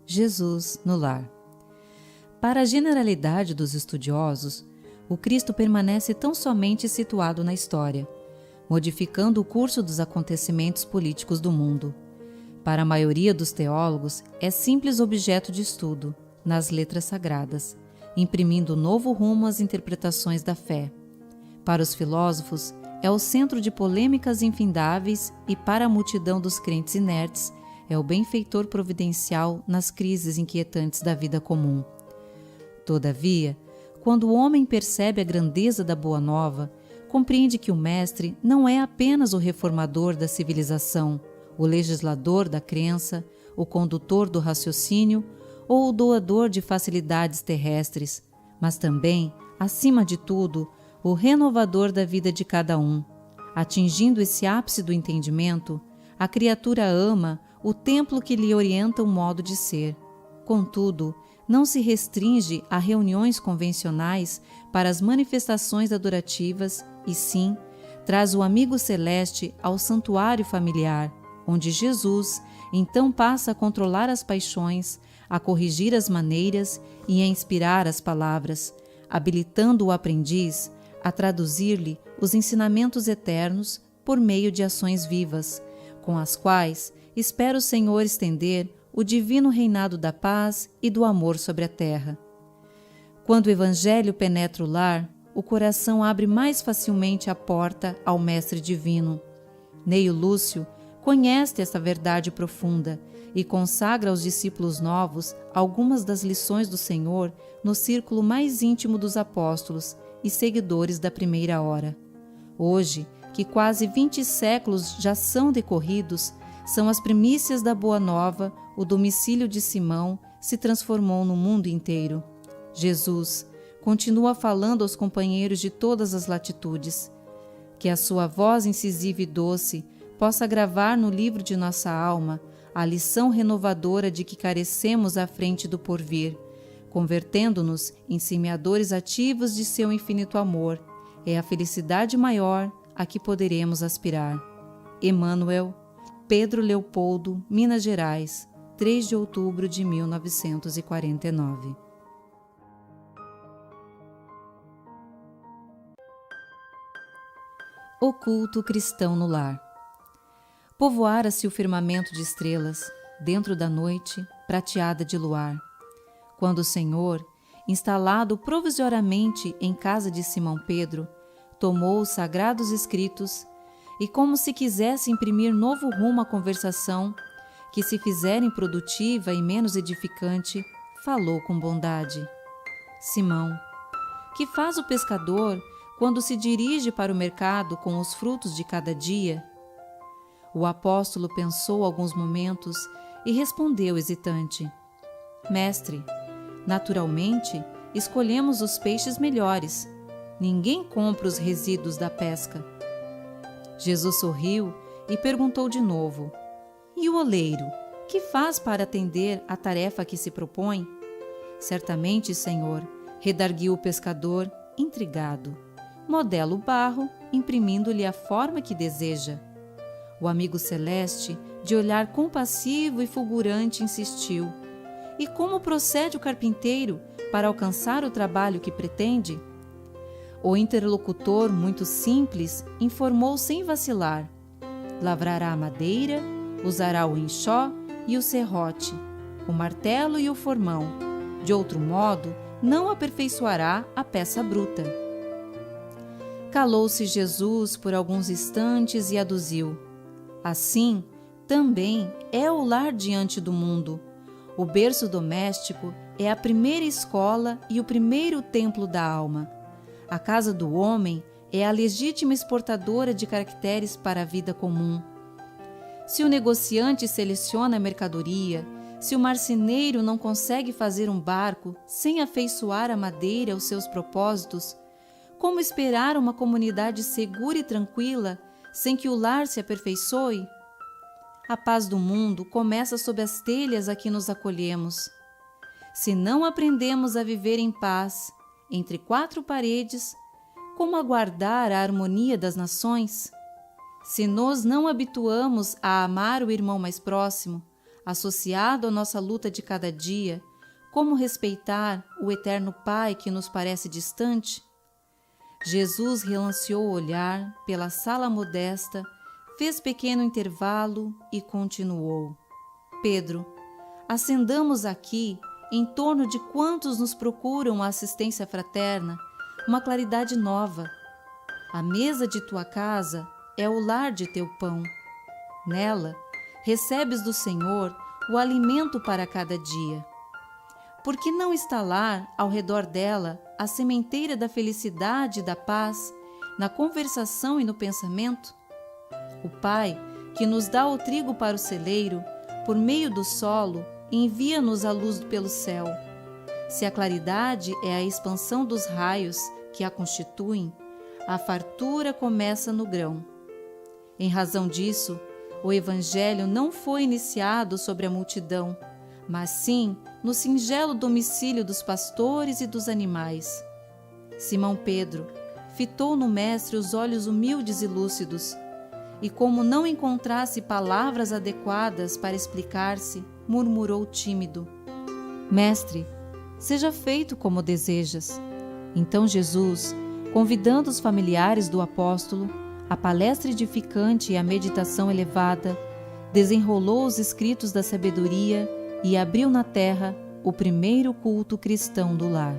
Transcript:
Jesus no lar. Para a generalidade dos estudiosos, o Cristo permanece tão somente situado na história, modificando o curso dos acontecimentos políticos do mundo. Para a maioria dos teólogos, é simples objeto de estudo, nas letras sagradas, imprimindo novo rumo às interpretações da fé. Para os filósofos, é o centro de polêmicas infindáveis e para a multidão dos crentes inertes, é o benfeitor providencial nas crises inquietantes da vida comum. Todavia, quando o homem percebe a grandeza da Boa Nova, compreende que o Mestre não é apenas o reformador da civilização, o legislador da crença, o condutor do raciocínio ou o doador de facilidades terrestres, mas também, acima de tudo, o renovador da vida de cada um. Atingindo esse ápice do entendimento, a criatura ama o templo que lhe orienta o modo de ser. Contudo, não se restringe a reuniões convencionais para as manifestações adorativas e sim, traz o amigo celeste ao santuário familiar, onde Jesus então passa a controlar as paixões, a corrigir as maneiras e a inspirar as palavras, habilitando o aprendiz a traduzir-lhe os ensinamentos eternos por meio de ações vivas, com as quais espera o Senhor estender o divino reinado da paz e do amor sobre a terra. Quando o Evangelho penetra o lar, o coração abre mais facilmente a porta ao Mestre Divino. Neio Lúcio conhece essa verdade profunda e consagra aos discípulos novos algumas das lições do Senhor no círculo mais íntimo dos apóstolos e seguidores da primeira hora. Hoje, que quase 20 séculos já são decorridos, são as primícias da Boa Nova, o domicílio de Simão se transformou no mundo inteiro. Jesus continua falando aos companheiros de todas as latitudes. Que a sua voz incisiva e doce possa gravar no livro de nossa alma a lição renovadora de que carecemos à frente do porvir, convertendo-nos em semeadores ativos de seu infinito amor. É a felicidade maior a que poderemos aspirar. Emmanuel, Pedro Leopoldo, Minas Gerais, 3 de outubro de 1949. O culto cristão no lar. Povoara-se o firmamento de estrelas, dentro da noite, prateada de luar, quando o Senhor, instalado provisoriamente em casa de Simão Pedro, tomou os sagrados escritos e, como se quisesse imprimir novo rumo à conversação, que se fizera improdutiva e menos edificante, falou com bondade. Simão, que faz o pescador quando se dirige para o mercado com os frutos de cada dia? O apóstolo pensou alguns momentos e respondeu hesitante: Mestre, naturalmente escolhemos os peixes melhores. Ninguém compra os resíduos da pesca. Jesus sorriu e perguntou de novo: E o oleiro, que faz para atender à tarefa que se propõe? Certamente, Senhor, redarguiu o pescador, intrigado. Modela o barro, imprimindo-lhe a forma que deseja. O amigo celeste, de olhar compassivo e fulgurante, insistiu: E como procede o carpinteiro para alcançar o trabalho que pretende? O interlocutor, muito simples, informou sem vacilar: Lavrará a madeira, usará o enxó e o serrote, o martelo e o formão. De outro modo, não aperfeiçoará a peça bruta. Calou-se Jesus por alguns instantes e aduziu: Assim, também é o lar diante do mundo. O berço doméstico é a primeira escola e o primeiro templo da alma. A casa do homem é a legítima exportadora de caracteres para a vida comum. Se o negociante seleciona a mercadoria, se o marceneiro não consegue fazer um barco sem afeiçoar a madeira aos seus propósitos, como esperar uma comunidade segura e tranquila sem que o lar se aperfeiçoe? A paz do mundo começa sob as telhas a que nos acolhemos. Se não aprendemos a viver em paz, entre quatro paredes, como aguardar a harmonia das nações? Se nos não habituamos a amar o irmão mais próximo, associado à nossa luta de cada dia, como respeitar o eterno Pai que nos parece distante? Jesus relanceou o olhar pela sala modesta, fez pequeno intervalo e continuou. Pedro, acendamos aqui, em torno de quantos nos procuram a assistência fraterna, uma claridade nova. A mesa de tua casa é o lar de teu pão. Nela, recebes do Senhor o alimento para cada dia. Por que não instalar ao redor dela a sementeira da felicidade e da paz, na conversação e no pensamento? O Pai, que nos dá o trigo para o celeiro, por meio do solo, envia-nos a luz pelo céu. Se a claridade é a expansão dos raios que a constituem, a fartura começa no grão. Em razão disso, o Evangelho não foi iniciado sobre a multidão, mas sim no singelo domicílio dos pastores e dos animais. Simão Pedro fitou no Mestre os olhos humildes e lúcidos, e como não encontrasse palavras adequadas para explicar-se, murmurou tímido: Mestre, seja feito como desejas. Então Jesus, convidando os familiares do apóstolo, a palestra edificante e a meditação elevada, desenrolou os escritos da sabedoria e abriu na terra o primeiro culto cristão do lar.